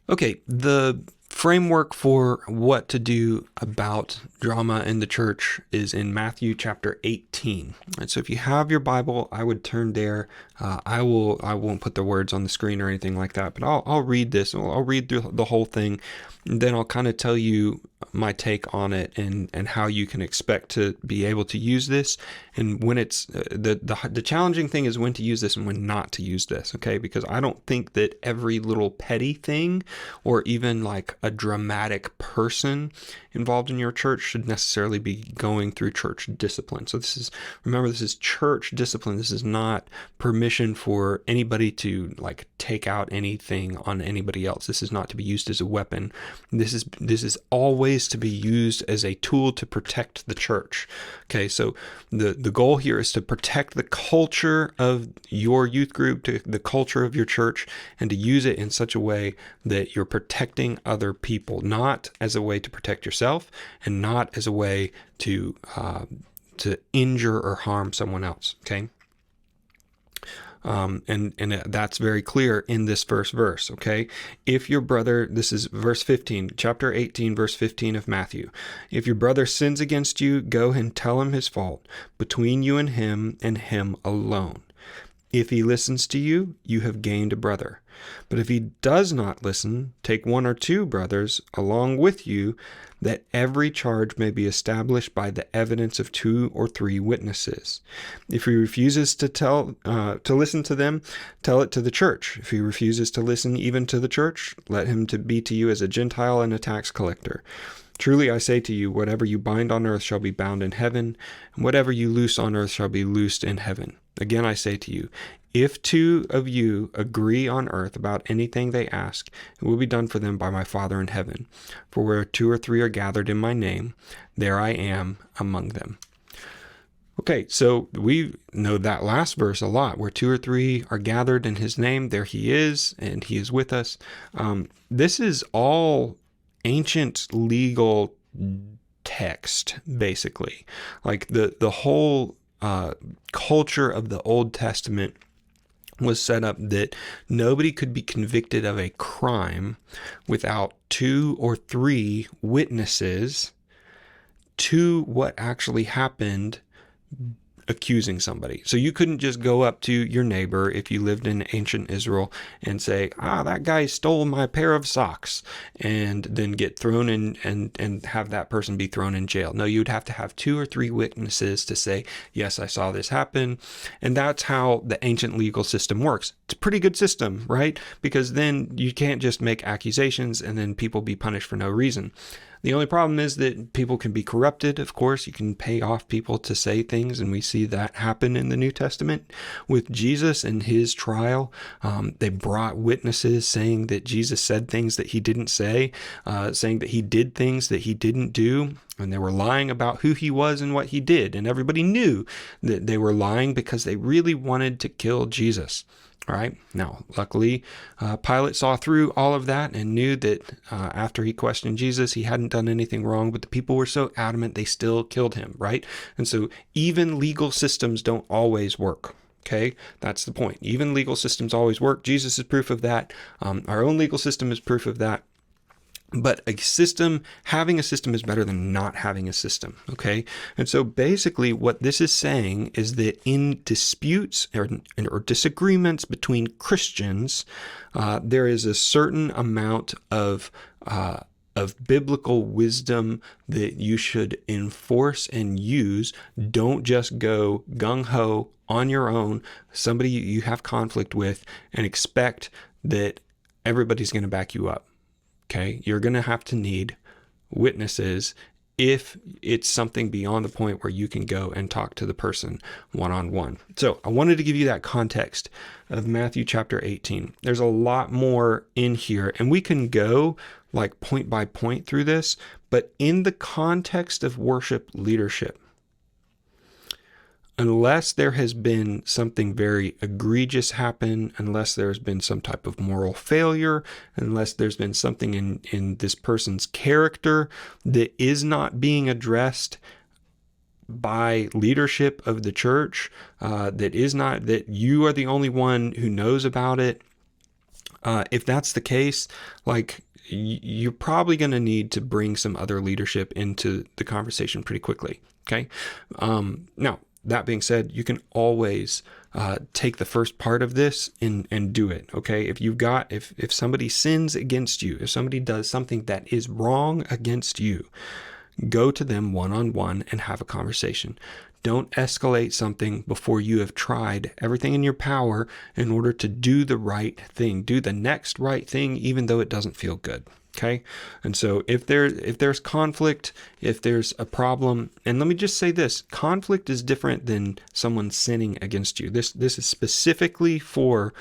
Okay, the framework for what to do about drama in the church is in Matthew chapter 18. And so if you have your Bible, I would turn there. I won't put the words on the screen or anything like that, but I'll read this. I'll read through the whole thing, and then I'll kind of tell you my take on it and how you can expect to be able to use this, and when it's the challenging thing is when to use this and when not to use this. Okay, because I don't think that every little petty thing or even like a dramatic person involved in your church should necessarily be going through church discipline. So remember, this is church discipline. This is not permission for anybody to like take out anything on anybody else. This is not to be used as a weapon. This is always to be used as a tool to protect the church. Okay, so the goal here is to protect the culture of your youth group, to the culture of your church, and to use it in such a way that you're protecting other people, not as a way to protect yourself, and not as a way to injure or harm someone else. Okay. And that's very clear in this first verse, okay? If your brother, this is verse 15, chapter 18, verse 15 of Matthew. If your brother sins against you, go and tell him his fault between you and him alone. If he listens to you, you have gained a brother. But if he does not listen, take one or two brothers along with you, that every charge may be established by the evidence of 2 or 3 witnesses. If he refuses to listen to them, tell it to the church. If he refuses to listen even to the church, let him be to you as a Gentile and a tax collector. Truly I say to you, whatever you bind on earth shall be bound in heaven, and whatever you loose on earth shall be loosed in heaven. Again I say to you, if 2 of you agree on earth about anything they ask, it will be done for them by my Father in heaven. For where 2 or 3 are gathered in my name, there I am among them. Okay, so we know that last verse a lot, where 2 or 3 are gathered in his name, there he is, and he is with us. This is all ancient legal text, basically. Like the whole culture of the Old Testament was set up that nobody could be convicted of a crime without 2 or 3 witnesses to what actually happened accusing somebody. So you couldn't just go up to your neighbor if you lived in ancient Israel and say, that guy stole my pair of socks, and then get thrown in and have that person be thrown in jail. No, you'd have to have 2 or 3 witnesses to say, yes, I saw this happen. And that's how the ancient legal system works. It's a pretty good system, right? Because then you can't just make accusations and then people be punished for no reason. The only problem is that people can be corrupted. Of course, you can pay off people to say things, and we see that happen in the New Testament with Jesus and his trial. They brought witnesses saying that Jesus said things that he didn't say, saying that he did things that he didn't do, and they were lying about who he was and what he did, and everybody knew that they were lying because they really wanted to kill Jesus. All right. Now, luckily, Pilate saw through all of that and knew that after he questioned Jesus, he hadn't done anything wrong, but the people were so adamant they still killed him, right? And so even legal systems don't always work. Okay, that's the point. Even legal systems always work. Jesus is proof of that. Our own legal system is proof of that. But having a system is better than not having a system, okay? And so basically what this is saying is that in disputes or disagreements between Christians, there is a certain amount of biblical wisdom that you should enforce and use. Don't just go gung-ho on your own, somebody you have conflict with, and expect that everybody's going to back you up. Okay, you're going to have to need witnesses if it's something beyond the point where you can go and talk to the person one-on-one. So I wanted to give you that context of Matthew chapter 18. There's a lot more in here, and we can go like point by point through this, but in the context of worship leadership, unless there has been something very egregious happen, unless there's been some type of moral failure, unless there's been something in this person's character that is not being addressed by leadership of the church, that you are the only one who knows about it, If that's the case, like, you're probably going to need to bring some other leadership into the conversation pretty quickly. Okay. Now, that being said, you can always take the first part of this and do it. Okay. If somebody sins against you, if somebody does something that is wrong against you, go to them one-on-one and have a conversation. Don't escalate something before you have tried everything in your power in order to do the right thing, do the next right thing, even though it doesn't feel good. Okay. And so if there's conflict, if there's a problem, and let me just say this, conflict is different than someone sinning against you. This is specifically for,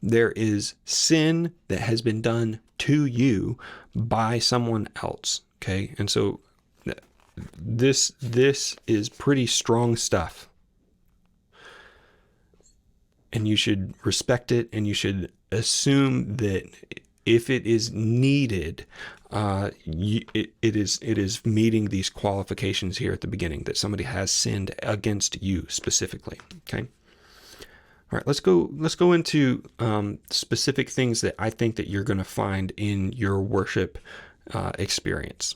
there is sin that has been done to you by someone else. Okay. And so this is pretty strong stuff, and you should respect it, and you should assume that if it is needed, it is meeting these qualifications here at the beginning, that somebody has sinned against you specifically. Okay. All right, let's go into specific things that I think that you're going to find in your worship experience.